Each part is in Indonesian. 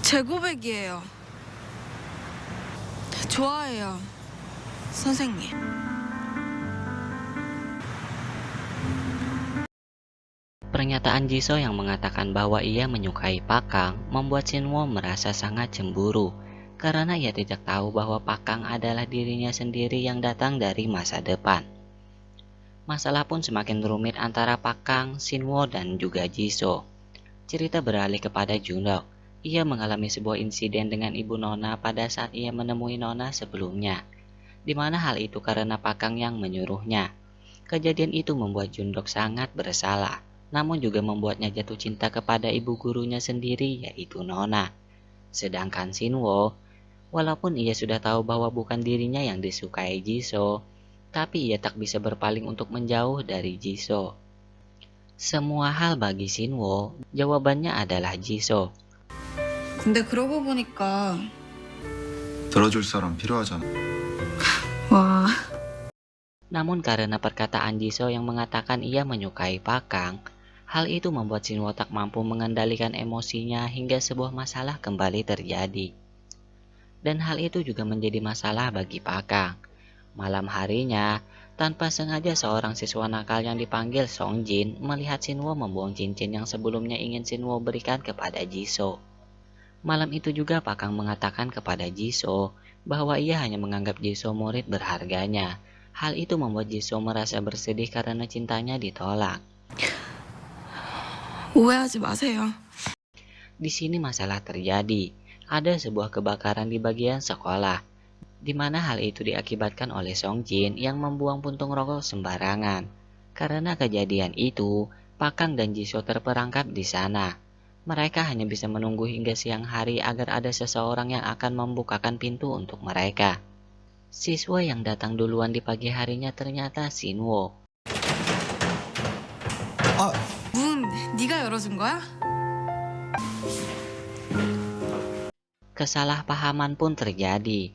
제 고백이에요. 좋아해요, 선생님. Pernyataan Jisoo yang mengatakan bahwa ia menyukai Pakang membuat Shinwo merasa sangat cemburu karena ia tidak tahu bahwa Pakang adalah dirinya sendiri yang datang dari masa depan. Masalah pun semakin rumit antara Pakang, Shinwo, dan juga Jisoo. Cerita beralih kepada Jundok. Ia mengalami sebuah insiden dengan ibu Nona pada saat ia menemui Nona sebelumnya, di mana hal itu karena Pakang yang menyuruhnya. Kejadian itu membuat Jundok sangat bersalah, namun juga membuatnya jatuh cinta kepada ibu gurunya sendiri, yaitu Nona. Sedangkan Shinwo, walaupun ia sudah tahu bahwa bukan dirinya yang disukai Jisoo, tapi ia tak bisa berpaling untuk menjauh dari Jisoo. Semua hal bagi Shinwo, jawabannya adalah Jisoo. 근데 그러고 보니까 들어줄 사람 필요하잖아. 와, Namun karena perkataan Jisoo yang mengatakan ia menyukai Pakang, hal itu membuat Shinwo tak mampu mengendalikan emosinya hingga sebuah masalah kembali terjadi. Dan hal itu juga menjadi masalah bagi Pakang. Malam harinya, tanpa sengaja seorang siswa nakal yang dipanggil Songjin melihat Shinwo membuang cincin yang sebelumnya ingin Shinwo berikan kepada Jisoo. Malam itu juga Pakang mengatakan kepada Jisoo bahwa ia hanya menganggap Jisoo murid berharganya. Hal itu membuat Jisoo merasa bersedih karena cintanya ditolak. 오해하지 마세요. Di sini masalah terjadi. Ada sebuah kebakaran di bagian sekolah, di mana hal itu diakibatkan oleh Songjin yang membuang puntung rokok sembarangan. Karena kejadian itu, Pakang dan Jisoo terperangkap di sana. Mereka hanya bisa menunggu hingga siang hari agar ada seseorang yang akan membukakan pintu untuk mereka. Siswa yang datang duluan di pagi harinya ternyata Shinwo. 문 네가 열어준 거야? Kesalahpahaman pun terjadi.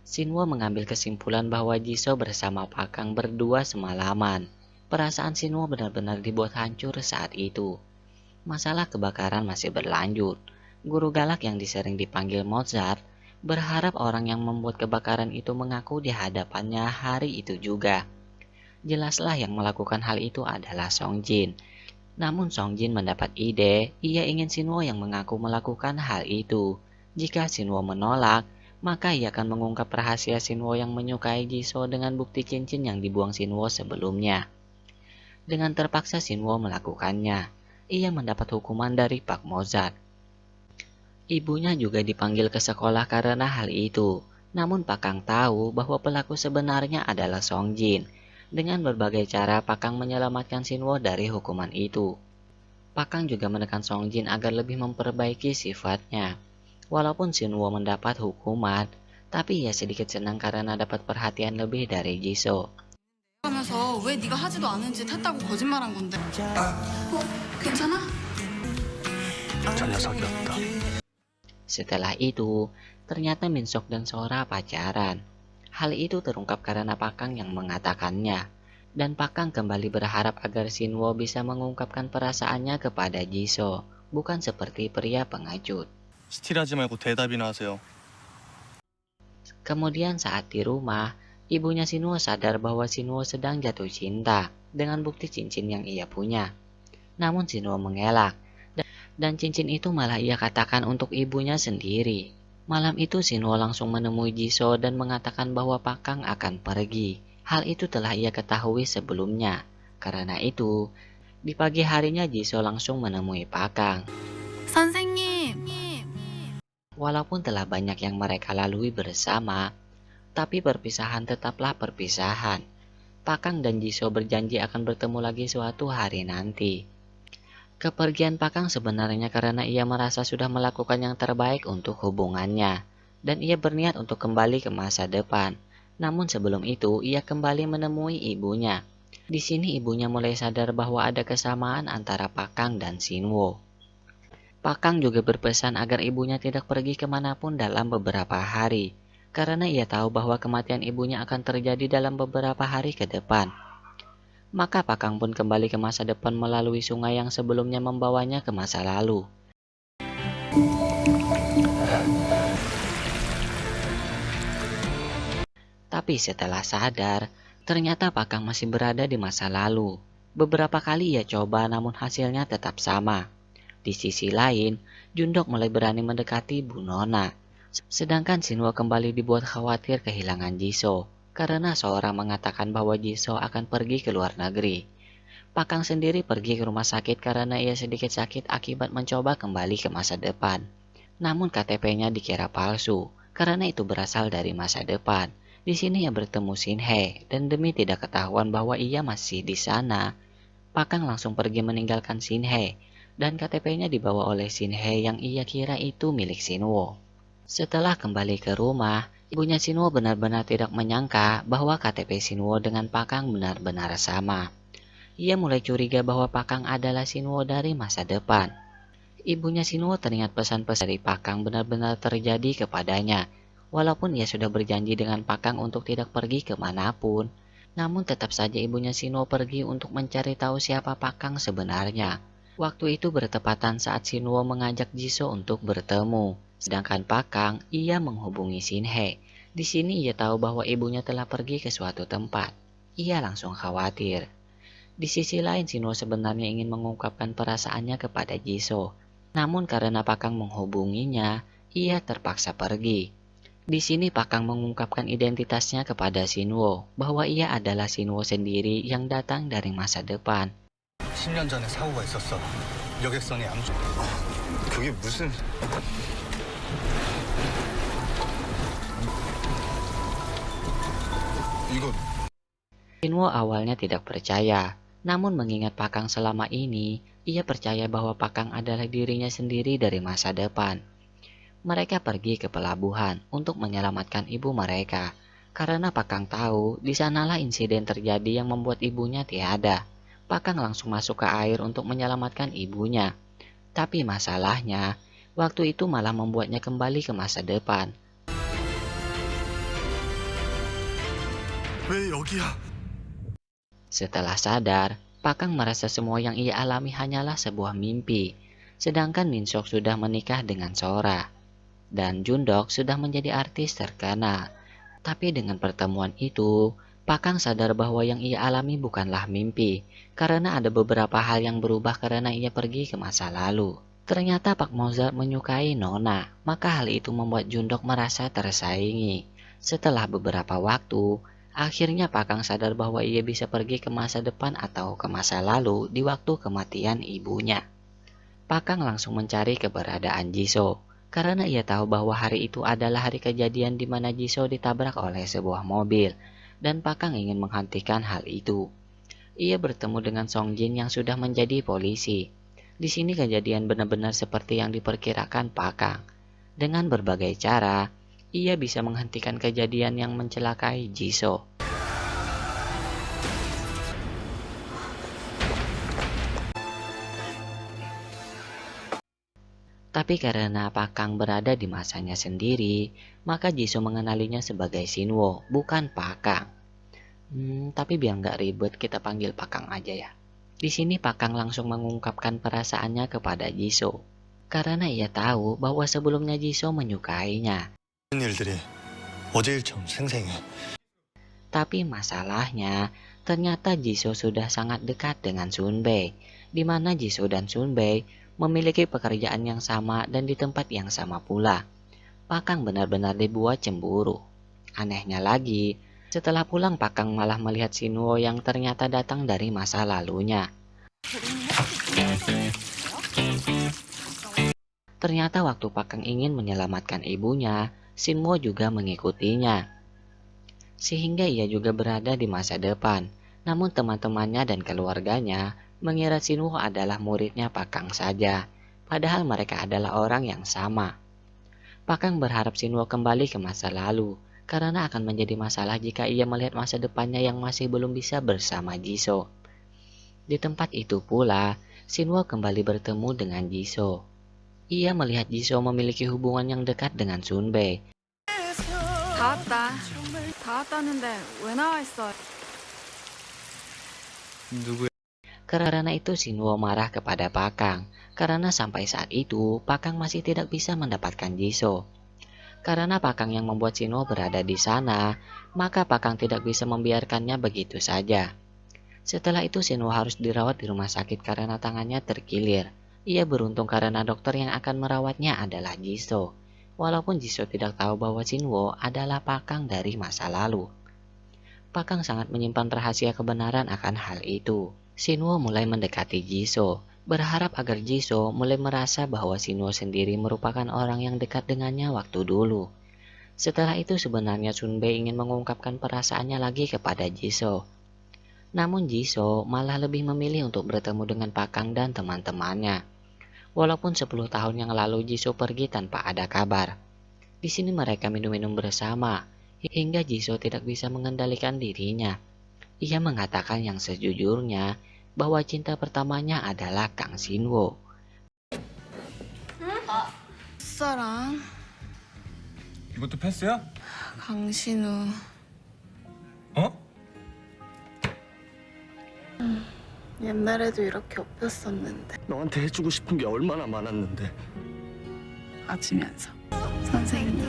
Shinwo mengambil kesimpulan bahwa Jisoo bersama Pakang berdua semalaman. Perasaan Shinwo benar-benar dibuat hancur saat itu. Masalah kebakaran masih berlanjut. Guru galak yang disering dipanggil Mozart berharap orang yang membuat kebakaran itu mengaku di hadapannya hari itu juga. Jelaslah yang melakukan hal itu adalah Songjin. Namun Songjin mendapat ide, ia ingin Shinwo yang mengaku melakukan hal itu. Jika Shinwo menolak, maka ia akan mengungkap rahasia Shinwo yang menyukai Jisoo dengan bukti cincin yang dibuang Shinwo sebelumnya. Dengan terpaksa Shinwo melakukannya. Ia mendapat hukuman dari Pak Mozart. Ibunya juga dipanggil ke sekolah karena hal itu. Namun Pakang tahu bahwa pelaku sebenarnya adalah Songjin. Dengan berbagai cara Pakang menyelamatkan Shinwo dari hukuman itu. Pakang juga menekan Songjin agar lebih memperbaiki sifatnya. Walaupun Shinwo mendapat hukuman, tapi ia sedikit senang karena dapat perhatian lebih dari Jisoo. 하면서 왜 네가 하지도 않은 짓 했다고 거짓말한 건데? 괜찮아? 저 녀석이었다. Setelah itu, ternyata Minsok dan Sora pacaran. Hal itu terungkap karena Pakang yang mengatakannya. Dan Pakang kembali berharap agar Shinwo bisa mengungkapkan perasaannya kepada Jisoo, bukan seperti pria pengecut. 스틸하지 말고 대답이나 하세요. Kemudian saat di rumah, ibunya Shinwo sadar bahwa Shinwo sedang jatuh cinta dengan bukti cincin yang ia punya. Namun Shinwo mengelak, dan cincin itu malah ia katakan untuk ibunya sendiri. Malam itu Shinwo langsung menemui Jisoo dan mengatakan bahwa Pakang akan pergi. Hal itu telah ia ketahui sebelumnya. Karena itu, di pagi harinya Jisoo langsung menemui Pakang. 선생님. Walaupun telah banyak yang mereka lalui bersama, tapi perpisahan tetaplah perpisahan. Pakang dan Jisoo berjanji akan bertemu lagi suatu hari nanti. Kepergian Pakang sebenarnya karena ia merasa sudah melakukan yang terbaik untuk hubungannya, dan ia berniat untuk kembali ke masa depan. Namun sebelum itu, ia kembali menemui ibunya. Di sini ibunya mulai sadar bahwa ada kesamaan antara Pakang dan Shinwo. Pakang juga berpesan agar ibunya tidak pergi kemanapun dalam beberapa hari, karena ia tahu bahwa kematian ibunya akan terjadi dalam beberapa hari ke depan. Maka Pakang pun kembali ke masa depan melalui sungai yang sebelumnya membawanya ke masa lalu. Tapi setelah sadar, ternyata Pakang masih berada di masa lalu. Beberapa kali ia coba namun hasilnya tetap sama. Di sisi lain, Jundok mulai berani mendekati Bu Nona. Sedangkan Shinwo kembali dibuat khawatir kehilangan Jisoo karena seorang mengatakan bahwa Jisoo akan pergi ke luar negeri. Pakang sendiri pergi ke rumah sakit karena ia sedikit sakit akibat mencoba kembali ke masa depan. Namun KTP-nya dikira palsu karena itu berasal dari masa depan. Di sini ia bertemu Shin Hye dan demi tidak ketahuan bahwa ia masih di sana, Pakang langsung pergi meninggalkan Shin Hye dan KTP-nya dibawa oleh Shin Hye yang ia kira itu milik Shinwo. Setelah kembali ke rumah, ibunya Shinwo benar-benar tidak menyangka bahwa KTP Shinwo dengan Pakang benar-benar sama. Ia mulai curiga bahwa Pakang adalah Shinwo dari masa depan. Ibunya Shinwo teringat pesan-pesan dari Pakang benar-benar terjadi kepadanya. Walaupun ia sudah berjanji dengan Pakang untuk tidak pergi kemanapun, namun tetap saja ibunya Shinwo pergi untuk mencari tahu siapa Pakang sebenarnya. Waktu itu bertepatan saat Shinwo mengajak Jisoo untuk bertemu, sedangkan Pakang ia menghubungi Shin Hye. Di sini ia tahu bahwa ibunya telah pergi ke suatu tempat. Ia langsung khawatir. Di sisi lain, Shinwo sebenarnya ingin mengungkapkan perasaannya kepada Jisoo. Namun karena Pakang menghubunginya, ia terpaksa pergi. Di sini Pakang mengungkapkan identitasnya kepada Shinwo, bahwa ia adalah Shinwo sendiri yang datang dari masa depan. 10년 전에 사고가 있었어. 여객선이 암수. 그게 무슨... 이거... Shinwo awalnya tidak percaya, namun mengingat Pakang selama ini, ia percaya bahwa Pakang adalah dirinya sendiri dari masa depan. Mereka pergi ke pelabuhan untuk menyelamatkan ibu mereka, karena Pakang tahu di sanalah insiden terjadi yang membuat ibunya tiada. Pakang langsung masuk ke air untuk menyelamatkan ibunya. Tapi masalahnya, waktu itu malah membuatnya kembali ke masa depan. 왜 여기야? Setelah sadar, Pakang merasa semua yang ia alami hanyalah sebuah mimpi. Sedangkan Minsok sudah menikah dengan Sora. Dan Jundok sudah menjadi artis terkenal. Tapi dengan pertemuan itu, Pakang sadar bahwa yang ia alami bukanlah mimpi, karena ada beberapa hal yang berubah karena ia pergi ke masa lalu. Ternyata Pak Mozart menyukai Nona, maka hal itu membuat Jundok merasa tersaingi. Setelah beberapa waktu, akhirnya Pakang sadar bahwa ia bisa pergi ke masa depan atau ke masa lalu di waktu kematian ibunya. Pakang langsung mencari keberadaan Jisoo, karena ia tahu bahwa hari itu adalah hari kejadian di mana Jisoo ditabrak oleh sebuah mobil, dan Pakang ingin menghentikan hal itu. Ia bertemu dengan Song Jin yang sudah menjadi polisi. Di sini kejadian benar-benar seperti yang diperkirakan Pakang. Dengan berbagai cara, ia bisa menghentikan kejadian yang mencelakai Jisoo. Tapi karena Pakang berada di masanya sendiri, maka Jisoo mengenalinya sebagai Shinwo, bukan Pakang. Tapi biar nggak ribet, kita panggil Pakang aja ya. Di sini Pakang langsung mengungkapkan perasaannya kepada Jisoo, karena ia tahu bahwa sebelumnya Jisoo menyukainya. 일들이 어제 일처럼 생생해. Tapi masalahnya, ternyata Jisoo sudah sangat dekat dengan Sunbae, di mana Jisoo dan Sunbae memiliki pekerjaan yang sama dan di tempat yang sama pula. Pakang benar-benar dibuat cemburu. Anehnya lagi, setelah pulang Pakang malah melihat Shinwo yang ternyata datang dari masa lalunya. Ternyata waktu Pakang ingin menyelamatkan ibunya, Shinwo juga mengikutinya. Sehingga ia juga berada di masa depan. Namun teman-temannya dan keluarganya mengira Shinwo adalah muridnya Pakang saja, padahal mereka adalah orang yang sama. Pakang berharap Shinwo kembali ke masa lalu, karena akan menjadi masalah jika ia melihat masa depannya yang masih belum bisa bersama Jisoo. Di tempat itu pula, Shinwo kembali bertemu dengan Jisoo. Ia melihat Jisoo memiliki hubungan yang dekat dengan Sunbae. 다 왔다는데 왜 나와 있어? 누구야? Karena itu Shinwo marah kepada Pakang, karena sampai saat itu Pakang masih tidak bisa mendapatkan Jisoo. Karena Pakang yang membuat Sinwo berada di sana, maka Pakang tidak bisa membiarkannya begitu saja. Setelah itu Sinwo harus dirawat di rumah sakit karena tangannya terkilir. Ia beruntung karena dokter yang akan merawatnya adalah Jisoo. Walaupun Jisoo tidak tahu bahwa Sinwo adalah Pakang dari masa lalu. Pakang sangat menyimpan rahasia kebenaran akan hal itu. Sinwo mulai mendekati Jisoo, berharap agar Jisoo mulai merasa bahwa Sinwo sendiri merupakan orang yang dekat dengannya waktu dulu. Setelah itu sebenarnya Sunbae ingin mengungkapkan perasaannya lagi kepada Jisoo. Namun Jisoo malah lebih memilih untuk bertemu dengan Pakang dan teman-temannya. Walaupun 10 tahun yang lalu Jisoo pergi tanpa ada kabar. Di sini mereka minum-minum bersama, hingga Jisoo tidak bisa mengendalikan dirinya. Ia mengatakan yang sejujurnya bahwa cinta pertamanya adalah Kang Sinwo. 사랑 이것도 패스야? 강신우 어? 옛날에도 이렇게 엎였었는데 너한테 해주고 싶은 게 얼마나 많았는데. 맞으면서 선생님